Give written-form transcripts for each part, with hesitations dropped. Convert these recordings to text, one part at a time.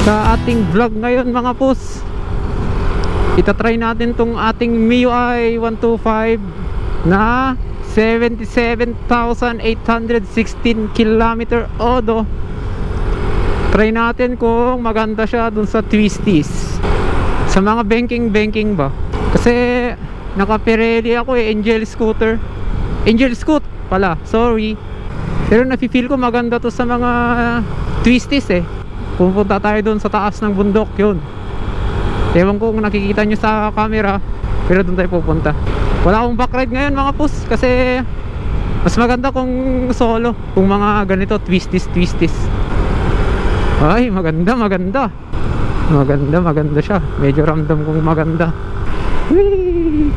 sa ating vlog ngayon mga pus. Itatry natin tong ating MIUI 125 na 77,816 km odo. Try natin kung maganda siya dun sa twisties, sa mga banking ba, kasi naka Pirelli ako Angel Scooter, Angel Scoot pala, sorry. Pero nafe-feel ko maganda to sa mga twisties Pupunta tayo dun sa taas ng bundok yun. Ewan ko kung nakikita nyo sa camera, pero dun tayo pupunta. Wala akong backride ngayon mga pus, kasi mas maganda kung solo, kung mga ganito twisties. Ay, maganda siya. Medyo ramdam kong maganda. Whee!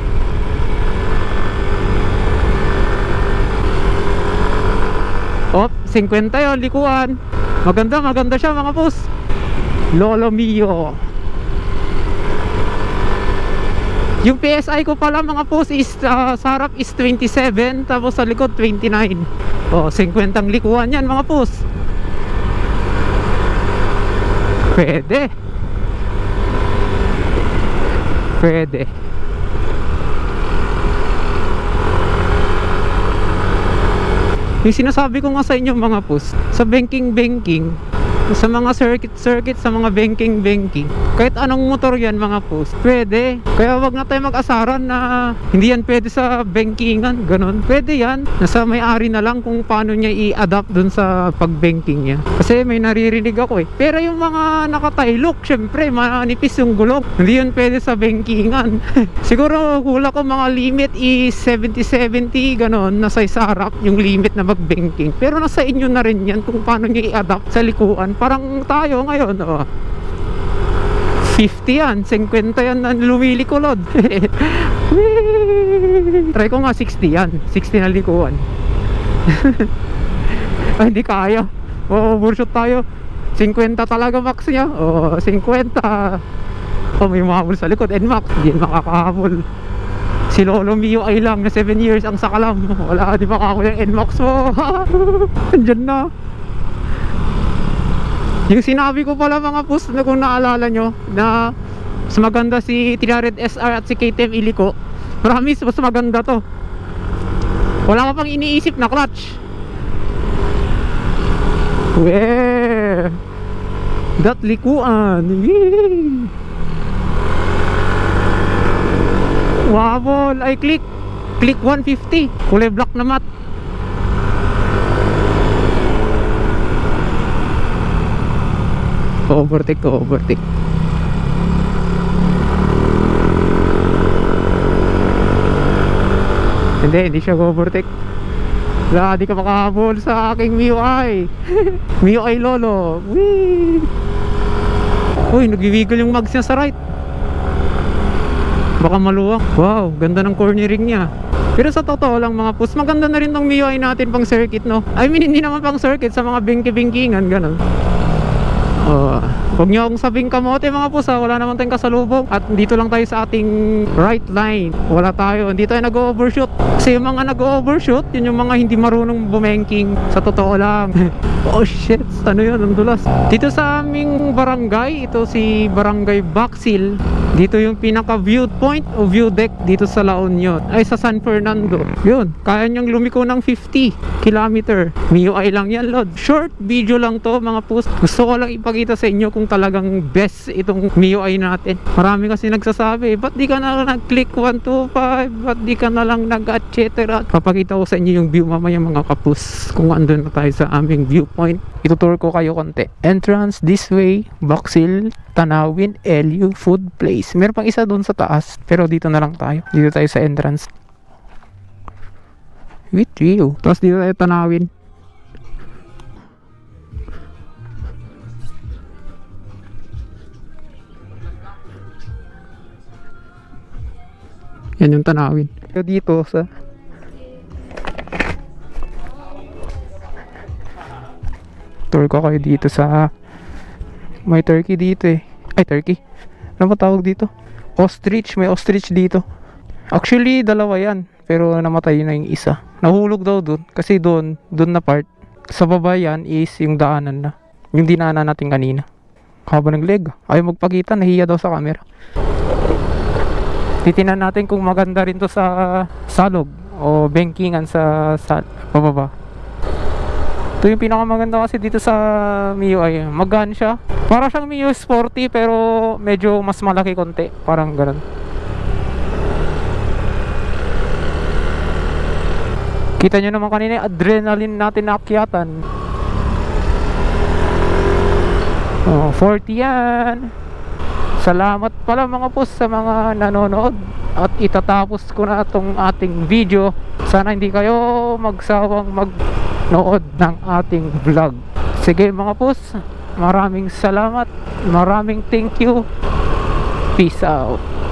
Oh, 50 yun, likuan. Maganda siya mga pus. Lolo mio. Yung PSI ko pala mga pus is sa harap is 27, tapos sa likod 29. Oh, 50 ang likuan yan mga pus. Pwede. Yung sinasabi ko nga sa inyo mga pus, sa banking, sa mga circuit, sa mga banking, kahit anong motor yan mga pus, pwede. Kaya wag na tayo mag-asaran na hindi yan pwede sa bankingan, ganun. Pwede yan, nasa may-ari na lang kung paano niya i-adapt dun sa pag-banking niya. Kasi may naririnig ako pero yung mga nakatailok, syempre manipis yung gulong, hindi yan pwede sa bankingan. Siguro hula ko mga limit is 70-70, ganun, nasa isarap yung limit na mag-banking. Pero nasa inyo na rin yan kung paano niya i-adapt sa likuan. Parang tayo ngayon 50 yan, 50 yan na lumilikulod. Try ko nga 60 yan, 60 na likuan. Ay, hindi kaya. Overshoot tayo. 50 talaga max niya. 50. May mahabol sa likod, NMAX, hindi makakahabol. Si Lolo MIUI lang na 7 years ang sakalam. Wala, di makakakuha yung NMAX mo. Andyan na. Yung sinabi ko pala mga pus, na kung naalala nyo, na mas maganda si Tinared SR at si KTM Iliko. Promise, mas maganda to. Wala ka pang iniisip na clutch. Weh, that likuan. Yee. Wabol, ay click 150, kulay black na mat. Overtake. Hindi siya overtake. Wala, di ka makahabol sa aking MIUI. MIUI Lolo. Whee! Uy, nag-wiggle yung mags niya sa right. Baka maluwak. Wow, ganda ng cornering niya. Pero sa totoo lang mga pus, maganda na rin tong MIUI natin pang circuit, no? I mean, hindi naman pang circuit, sa mga bingki-bingkingan, ganun. Huwag nyo akong sabing kamote mga pus, wala naman tayong kasalubong. At dito lang tayo sa ating right line. Wala tayo, hindi tayo nag-overshoot. Kasi yung mga nag-overshoot, yun yung mga hindi marunong bumenking. Sa totoo lang. Oh shit, ano yun, ang dulas. Dito sa aming barangay, ito si Barangay Baksil. Dito yung pinaka viewpoint o view deck dito sa La Union, ay sa San Fernando. Yun, kaya niyang lumiko ng 50 km. MIUI lang yan, Lord. Short video lang to mga pus. Gusto ko lang ipakita sa inyo kung talagang best itong MIUI natin. Marami kasi nagsasabi, ba't di ka na nag-click 125? Ba't di ka na lang nag-etc. Papakita ko sa inyo yung view mamaya mga kapus, kung andun na tayo sa aming viewpoint. Itutour ko kayo konti. Entrance this way, Baksil, Tanawin, LU Food Place. Meron pang isa doon sa taas, pero dito na lang tayo. Dito tayo sa entrance. With view. Tapos dito tayo Tanawin. Yan yung Tanawin. Dito sa tour ko kayo dito sa may turkey dito ay turkey, ano ba tawag dito? Ostrich, may ostrich dito. Actually dalawa yan, pero namatay na yung isa. Nahulog daw dun, kasi dun na part sa baba yan is yung daanan na, yung dinaanan natin kanina. haba ng leg. Ayaw magpakita, nahiya daw sa camera. Titinan natin kung maganda rin to sa salog o bankingan sa pababa. Ito yung pinakamaganda kasi dito sa MIUI. Magaan siya. Para siyang MIUI Sporty pero medyo mas malaki konti. Parang ganun. Kita nyo naman kanina yung adrenaline natin na akyatan. 40 yan. Salamat pala mga boss sa mga nanonood. At itatapos ko na itong ating video. Sana hindi kayo magsawang magnood ng ating vlog. Sige mga boss, maraming salamat. Maraming thank you. Peace out.